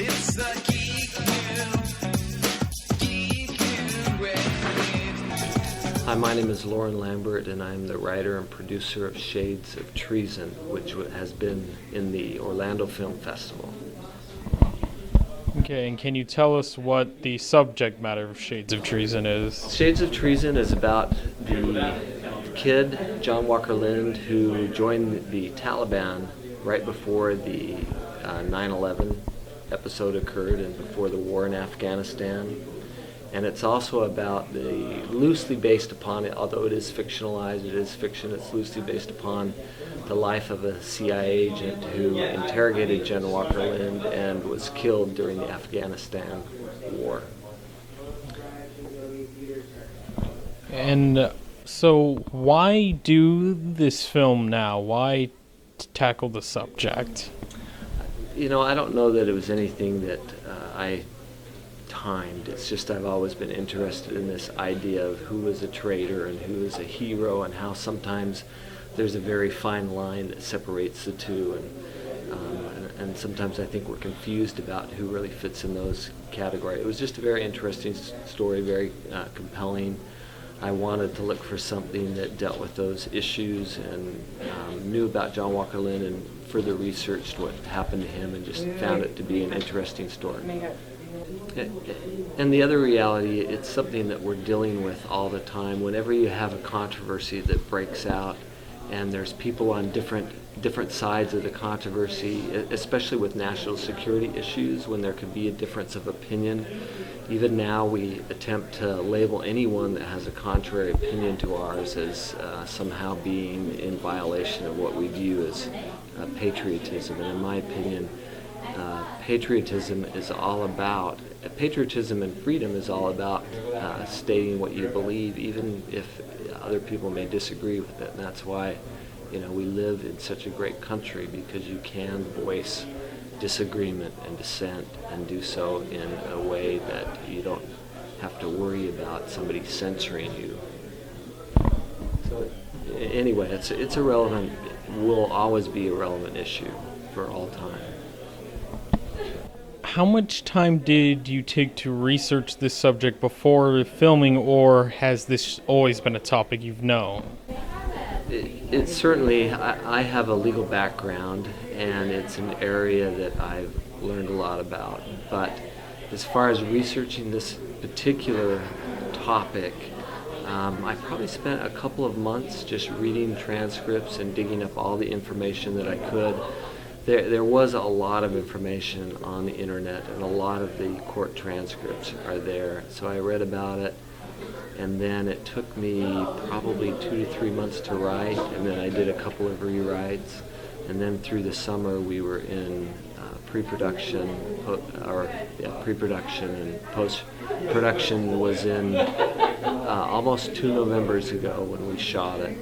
It's the Geek News. Hi, my name is Loren Lambert, and I'm the writer and producer of Shades of Treason, which has been in the Orlando Film Festival. Okay, and can you tell us what the subject matter of Shades of Treason is? Shades of Treason is about the kid, John Walker Lind, who joined the Taliban right before the 9/11 episode occurred and before the war in Afghanistan. And it's also about loosely based upon it, although it is fictionalized, it is fiction, it's loosely based upon the life of a CIA agent who interrogated John Walker Lind and was killed during the Afghanistan war. And so why do this film now? Why tackle the subject? You know, I don't know that it was anything that I timed. It's just I've always been interested in this idea of who is a traitor and who is a hero, and how sometimes there's a very fine line that separates the two, and sometimes I think we're confused about who really fits in those categories. It was just a very interesting story, very compelling. I wanted to look for something that dealt with those issues, and knew about John Walker Lind and further researched what happened to him, and just found it to be an interesting story. And the other reality, it's something that we're dealing with all the time. Whenever you have a controversy that breaks out, and there's people on different sides of the controversy, especially with national security issues, when there could be a difference of opinion. Even now, we attempt to label anyone that has a contrary opinion to ours as somehow being in violation of what we view as patriotism. And in my opinion, patriotism and freedom is all about stating what you believe, even if other people may disagree with it. And that's why, we live in such a great country, because you can voice disagreement and dissent and do so in a way that you don't have to worry about somebody censoring you. So anyway, it's a relevant, will always be a relevant issue for all time. How much time did you take to research this subject before filming, or has this always been a topic you've known? It's certainly, I have a legal background, and it's an area that I've learned a lot about. But as far as researching this particular topic, I probably spent a couple of months just reading transcripts and digging up all the information that I could. There was a lot of information on the internet, and a lot of the court transcripts are there. So I read about it, and then it took me probably 2 to 3 months to write, and then I did a couple of rewrites. And then through the summer we were in pre-production, and post-production was in almost 2 Novembers ago when we shot it.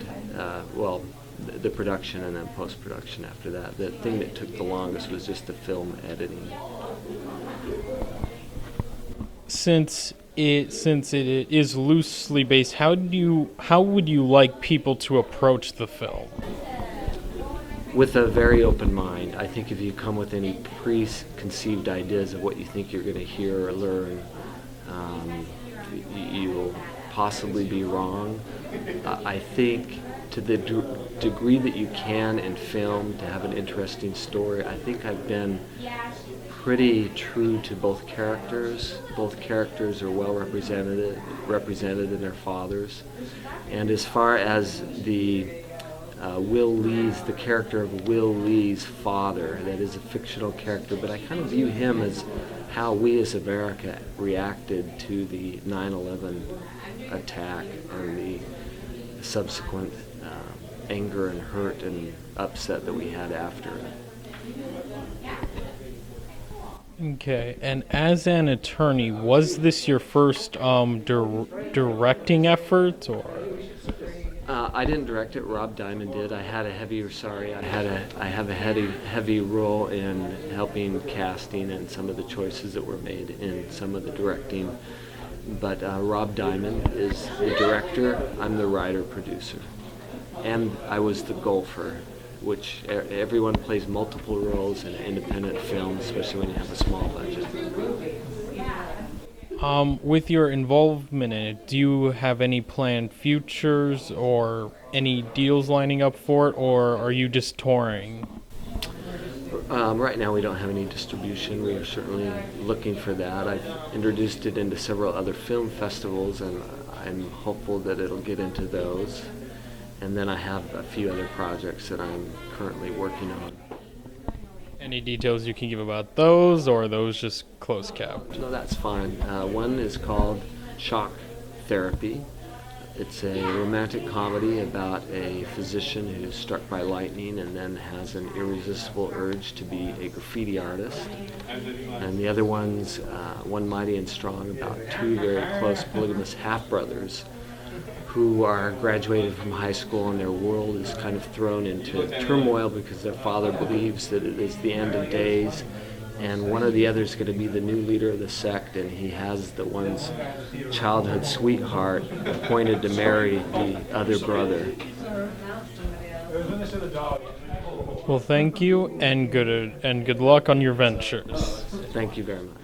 The production and then post-production after that. The thing that took the longest was just the film editing. Since it is loosely based, how would you like people to approach the film? With a very open mind. I think if you come with any preconceived ideas of what you think you're going to hear or learn, you'll possibly be wrong. I think to the degree that you can in film to have an interesting story, I think I've been pretty true to both characters. Both characters are well represented in their fathers. And as far as the character of Will Lee's father, that is a fictional character, but I kind of view him as how we as America reacted to the 9/11 attack and the subsequent anger and hurt and upset that we had after it. Okay, and as an attorney, was this your first directing effort, or? I didn't direct it. Rob Diamond did. I have a heavy role in helping casting and some of the choices that were made in some of the directing. But Rob Diamond is the director. I'm the writer producer, and I was the golfer which everyone plays multiple roles in an independent film, especially when you have a small budget. With your involvement in it, do you have any planned futures or any deals lining up for it, or are you just touring? Right now we don't have any distribution. We are certainly looking for that. I've introduced it into several other film festivals, and I'm hopeful that it'll get into those. And then I have a few other projects that I'm currently working on. Any details you can give about those, or are those just close capped? No, that's fine. One is called Shock Therapy. It's a romantic comedy about a physician who's struck by lightning and then has an irresistible urge to be a graffiti artist. And the other one's One Mighty and Strong, about two very close polygamous half-brothers who are graduated from high school, and their world is kind of thrown into turmoil because their father believes that it is the end of days, and one or the other is going to be the new leader of the sect, and he has the one's childhood sweetheart appointed to marry the other brother. Well, thank you, and good luck on your ventures. Thank you very much.